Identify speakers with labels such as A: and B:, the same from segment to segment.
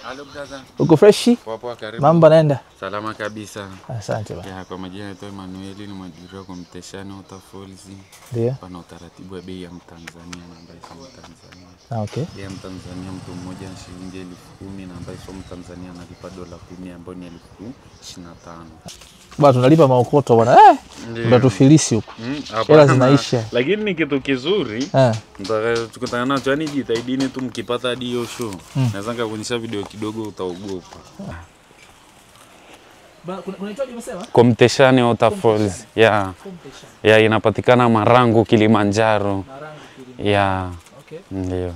A: Halo brother.
B: Uko freshi?
A: Poa karibu.
B: Mambo naenda?
A: Salama kabisa.
B: Asante bwana.
A: Ya, kwa majina naitwa Emmanuel, ni mwajiriwa kwa Mteshani Waterfalls.
B: Ndio.
A: Pana utaratibu wa bei ya Mtanzania na ambaye sio Mtanzania.
B: Okay.
A: Bei ya Mtanzania mtu mmoja ni shilingi 10,000 na ambaye sio Mtanzania analipa $10 ambayo ni 25,000.
B: Bwana tunalipa maokoto bwana. Tunatufilisi huko. Hela zinaisha.
A: Lakini ni kitu kizuri. Tukutana nacho, yani jitahidini tu mkipata hadi hiyo show. Naweza nikakuonyesha video kidogo utaogopa.
B: Kunaitwaje umesema?
A: Kwa Mteshani Waterfalls. Ya inapatikana Marangu, Kilimanjaro. Ya. Okay. Ndio.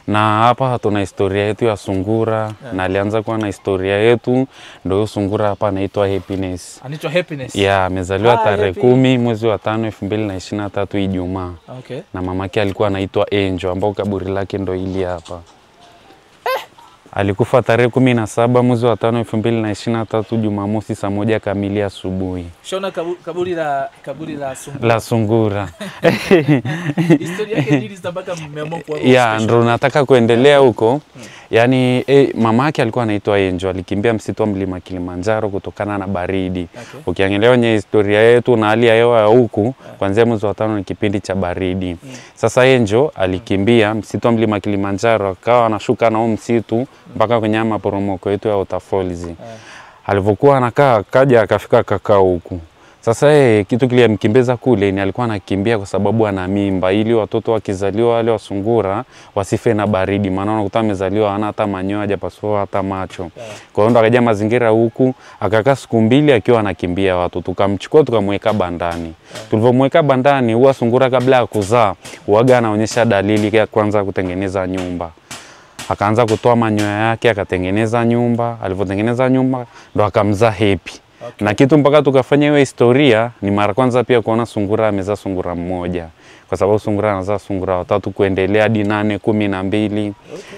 A: Na hapa tuna historia yetu ya sungura na alianza kuwa na historia yetu ndio sungura hapa anaitwa Happiness.
B: Anaitwa Happiness.
A: Ya, amezaliwa tarehe 10 mwezi wa 5 2023 Ijumaa.
B: Okay.
A: Na mamake alikuwa anaitwa Angel ambao kaburi lake ndio hili hapa. Alikufa tarehe 17 mwezi wa 5 2023 Jumamosi saa 1 kamili asubuhi.
B: Shona kaburi la sungura.
A: La sungura.
B: Historia yake nini zitabaka mmeamua kwa hapo?
A: Ya, ndio nataka kuendelea huko. Yaani mamake alikuwa anaitwa Angel, alikimbia msitu wa mlima Kilimanjaro kutokana na baridi. Okay. Ukiangalia kwenye historia yetu na hali ya hewa ya huku, kuanzia mwezi wa 5 ni kipindi cha baridi. Sasa Angel alikimbia msitu wa mlima Kilimanjaro, akawa anashuka na huo msitu mpaka kwenye maporomoko yetu ya Waterfalls. Alivyokuwa anakaa kaja akafika kakaa huku. Sasa kitu kilimkimbiza kule ni alikuwa anakimbia kwa sababu ana mimba ili watoto wakizaliwa wale wasungura wasife na baridi, maana unakuta amezaliwa hana hata manyoya hajapasua hata macho. Kwa hiyo ndo akaja mazingira huku akakaa siku 2 akiwa anakimbia watu, tukamchukua tukamweka bandani. Tulipomweka bandani huwa sungura kabla ya kuzaa huaga anaonyesha dalili ya kwanza kutengeneza nyumba. Akaanza kutoa manyoya yake akatengeneza nyumba, alivyotengeneza nyumba ndo akamzaa Happy. Okay. Na kitu mpaka tukafanya hiyo historia ni mara kwanza pia kuona sungura amezaa sungura mmoja. Kwa sababu sungura anazaa sungura watatu kuendelea hadi 8, 12.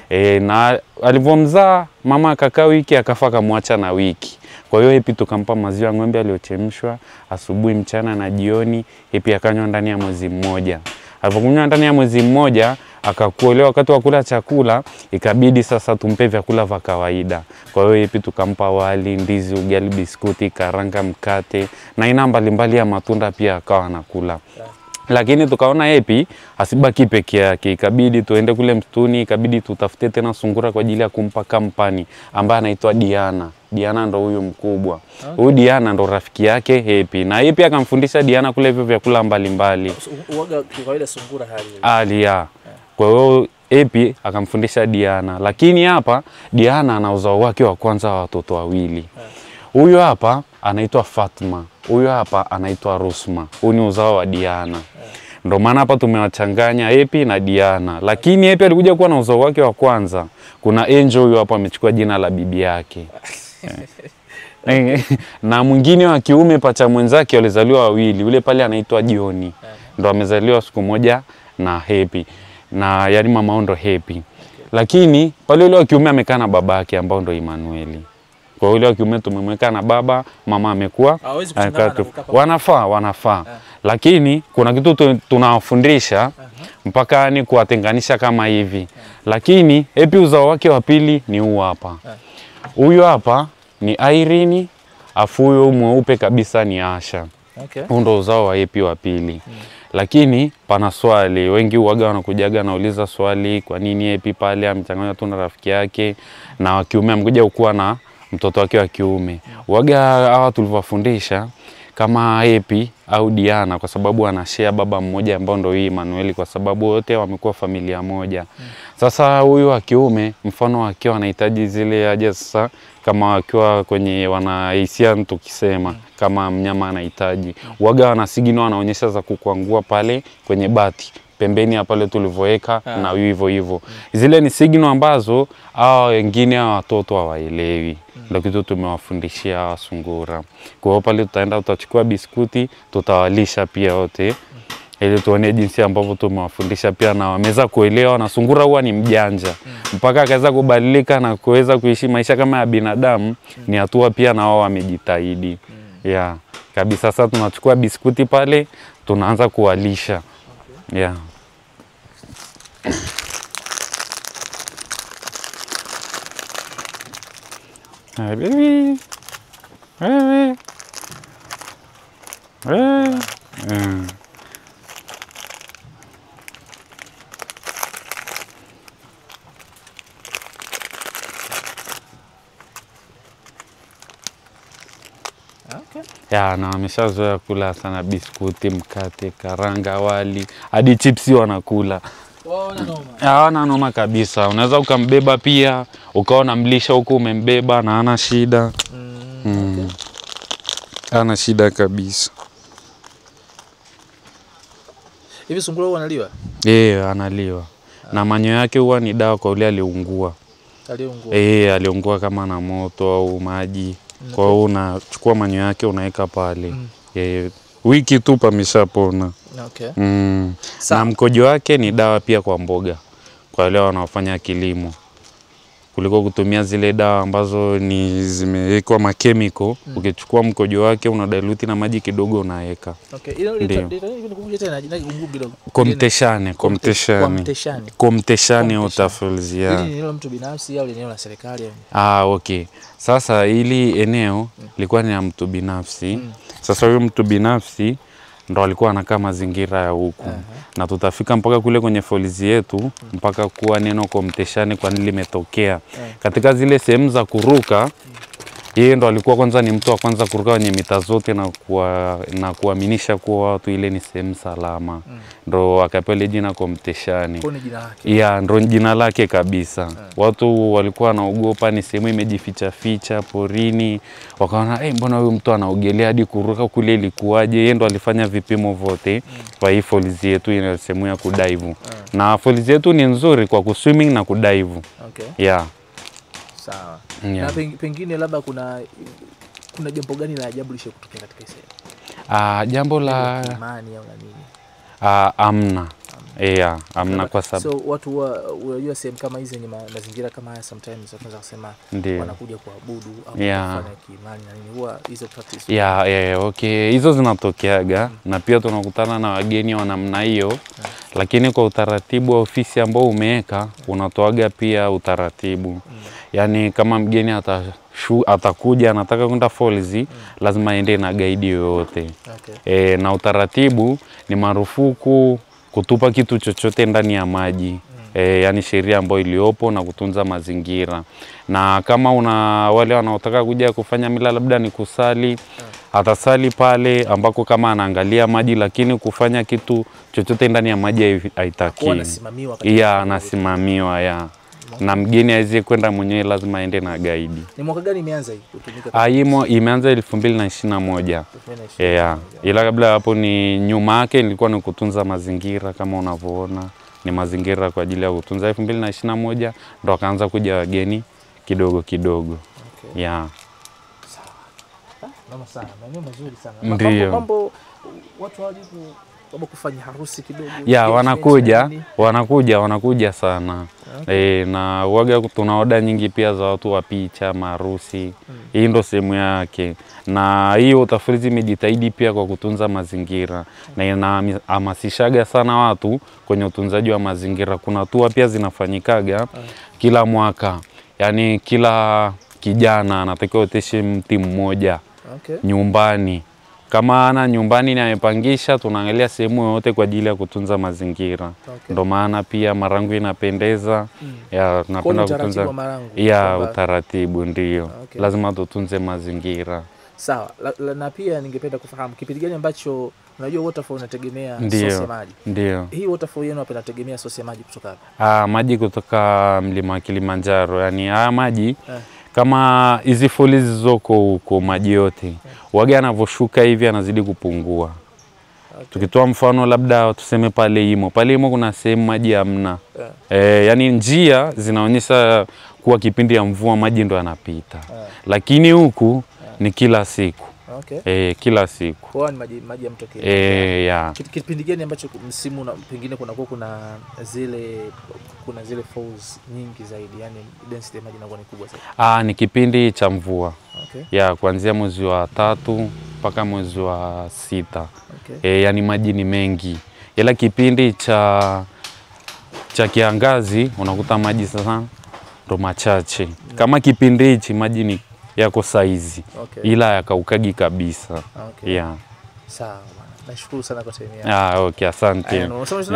A: Okay. Na alivyomzaa mama akakaa wiki akafa akamwacha na wiki. Kwa hiyo Happy tukampa maziwa ng'ombe aliyochemshwa asubuhi, mchana na jioni. Happy akanywa ndani ya mwezi mmoja. Alipokunywa ndani ya mwezi mmoja akakuolewa, wakati wa kula chakula ikabidi sasa tumpe vyakula vya kawaida. Kwa hiyo Happy tukampa wali, ndizi, ugali, biskuti, karanga, mkate na aina mbalimbali ya matunda pia akawa anakula. Lakini tukaona Happy asibaki peke yake, ikabidi tuende kule msituni, ikabidi tutafute tena sungura kwa ajili ya kumpa kampani ambaye anaitwa Diana. Diana ndo huyu mkubwa. Huyu Diana ndo rafiki yake Happy. Na Happy akamfundisha Diana kule hivyo vyakula mbalimbali.
B: Uaga kawaida sungura hali.
A: Ya. Kwa hiyo Happy akamfundisha Diana. Lakini hapa Diana ana uzao wake wa kwanza wa watoto wawili. Huyu hapa anaitwa Fatma. Huyu hapa anaitwa Rusma. Huyu ni uzao wa Diana. Ndio maana hapa tumewachanganya Happy na Diana. Lakini Happy alikuja kuwa na uzao wake wa kwanza. Kuna Angel huyu hapa amechukua jina la bibi yake. Na mwingine wa kiume pacha mwenzake walizaliwa wawili. Yule pale anaitwa Joni. Ndio amezaliwa siku moja na Happy. Na yani mama ndo Happy. Lakini pale yule wa kiume amekaa na babake ambao ndo Emmanuel. Kwa yule wa kiume tumemweka na baba, mama amekuwa wanafaa. Lakini kuna kitu tunawafundisha mpaka yani kuwatenganisha kama hivi. Lakini Happy uzao wake wa pili ni huu hapa. Huyu hapa ni Irene, afu huyo mweupe kabisa ni Asha. Okay. Huo ndo uzao wa Happy wa pili. Lakini pana swali, wengi huaga wanakujaga nauliza swali, kwa nini Happy pale amechanganya tu na rafiki yake na wa kiume amekuja kuwa na mtoto wake wa kiume. Huaga hawa tulivyofundisha kama Happy au Diana kwa sababu anashare baba mmoja ambao ndo hii Emmanuel, kwa sababu wote wamekuwa familia moja. Sasa huyu wa kiume mfano wake anahitaji zile haja sasa kama wakiwa kwenye wanahisia tukisema kama mnyama anahitaji. Huaga wanasigino wanaonyesha za kukwangua pale kwenye bati pembeni ya pale tulivyoweka na hivyo hivyo. Zile ni signal ambazo hao wengine watoto hawaelewi. Ndio kitu tumewafundishia sungura. Kwa hiyo pale tutaenda tutachukua biskuti, tutawalisha pia wote. Ili tuone jinsi ambavyo tumewafundisha pia na wameweza kuelewa, na sungura huwa ni mjanja. Mpaka akaweza kubadilika na kuweza kuishi maisha kama ya binadamu, ni hatua pia na wao wamejitahidi. Ya, kabisa. Sasa tunachukua biskuti pale, tunaanza kuwalisha. Ya. Hi baby. Wewe. Wewe.
B: Okay.
A: Ya, na wameshazoea kula sana biskuti, mkate, karanga, wali, hadi chipsi wanakula. Hawana noma kabisa. Unaweza ukambeba pia, ukaona mlisha huko umembeba na hana shida. Okay. Hana shida kabisa.
B: Hivi sungura huwa analiwa?
A: Analiwa. Na manyo yake huwa ni dawa kwa ule aliungua.
B: Aliungua?
A: Aliungua kama na moto au maji. Kwa hiyo unachukua manyo yake unaweka pale. Wiki tu pameshapona.
B: Okay.
A: Na mkojo wake ni dawa pia kwa mboga. Kwa wale wanaofanya kilimo. Kuliko kutumia zile dawa ambazo ni zimewekwa makemiko, ukichukua mkojo wake unadilute na maji kidogo unaweka.
B: Okay.
A: Komteshane utafulizia.
B: Hili ni eneo la mtu binafsi au eneo la serikali?
A: Okay. Sasa hili eneo lilikuwa ni la mtu binafsi. Sasa huyo mtu binafsi ndo alikuwa anakaa mazingira ya huku. Na tutafika mpaka kule kwenye folizi yetu mpaka kuwa neno komteshane kwa nini limetokea. Katika zile sehemu za kuruka, yeye ndo alikuwa kwanza ni mtu wa kwanza kuruka kwenye mita zote na kuaminisha kuwa watu ile ni sehemu salama. Ndo akapewa jina komteshane.
B: Kwa jina lake?
A: Ya, ndo jina lake kabisa. Watu walikuwa wanaogopa, ni sehemu imejificha ficha porini. Wakaona mbona huyu mtu anaogelea hadi kuruka kule, ilikuwaje? Yeye ndo alifanya vipimo vote kwa hii folizi yetu ina sehemu ya kudive. Na folizi yetu ni nzuri kwa kuswimming na kudive.
B: Okay.
A: Yeah.
B: Sawa. Na pengine labda kuna jambo gani la ajabu lishe kutokea katika hii?
A: Jambo la
B: imani au nini?
A: Amna. Amna kwa sababu.
B: So watu unajua sehemu kama hizi ni mazingira kama haya sometimes tunaweza kusema wanakuja kuabudu au kufanya kiimani na nini, huwa hizo practice.
A: Okay, hizo zinatokeaga na pia tunakutana na wageni wa namna hiyo. Lakini kwa utaratibu wa ofisi ambao umeweka unatoaga pia utaratibu. Yani kama mgeni atakuja anataka kwenda Falls, lazima aende na guide yoyote. Okay. Na utaratibu ni marufuku kutupa kitu chochote ndani ya maji. Yani sheria ambayo iliyopo na kutunza mazingira. Na kama wale wanaotaka kuja kufanya mila labda ni kusali, atasali pale ambako kama anaangalia maji, lakini kufanya kitu chochote ndani ya maji haitaki. Anasimamiwa. Na mgeni aweze kwenda mwenyewe lazima aende na guide.
B: Ni mwaka gani imeanza hii kutumika?
A: Imeanza 2021. Ila kabla hapo ni nyuma yake ilikuwa ni kutunza mazingira kama unavyoona. Ni mazingira kwa ajili ya kutunza. 2021 ndo akaanza kuja wageni kidogo kidogo. Okay.
B: Sawa. Mama sana, maeneo mazuri sana.
A: Ndio.
B: Mambo watu walipo kufanya harusi kidogo.
A: Wanakuja sana. Okay. Na waga tuna oda nyingi pia za watu wa picha, maharusi. Hii ndo sehemu yake. Na hiyo utafurizi imejitahidi pia kwa kutunza mazingira. Na inahamasishaga sana watu kwenye utunzaji wa mazingira. Kuna tua pia zinafanyikaga kila mwaka. Yani kila kijana anatakiwa oteshe mti mmoja nyumbani. Kama ana nyumbani na amepangisha, tunaangalia sehemu yote kwa ajili ya kutunza mazingira. Ndio maana pia Marangu inapendeza. Tunapenda kutunza utaratibu ndio. Lazima tutunze mazingira.
B: Sawa. Na pia ningependa kufahamu kipindi gani ambacho unajua waterfall inategemea source ya maji.
A: Ndio.
B: Hii waterfall yenu hapa inategemea source ya maji kutoka
A: wapi? Maji kutoka mlima Kilimanjaro. Yani haya maji kama hizi falls zoko huko maji yote waga anavoshuka hivi anazidi kupungua. Tukitoa mfano labda tuseme pale Imo kuna sehemu maji hamna. Yani njia zinaonyesha kuwa kipindi ya mvua maji ndo yanapita. Lakini huku ni kila siku. Kila siku.
B: Kwa ni maji ya mtokea. Kipindi gani ambacho msimu pengine kuna zile falls nyingi zaidi, yani density ya maji inakuwa ni kubwa zaidi?
A: Ni kipindi cha mvua. Kuanzia mwezi wa 3 mpaka mwezi wa 6. Yani maji ni mengi. Ila kipindi cha kiangazi unakuta maji sasa ndo machache. Kama kipindi hichi maji ni yako saizi.
B: Okay.
A: Ila yakaukagi kabisa.
B: Okay.
A: Yeah.
B: Sawa bwana. Nashukuru sana kwa time yako.
A: Okay, asante.
B: Unasema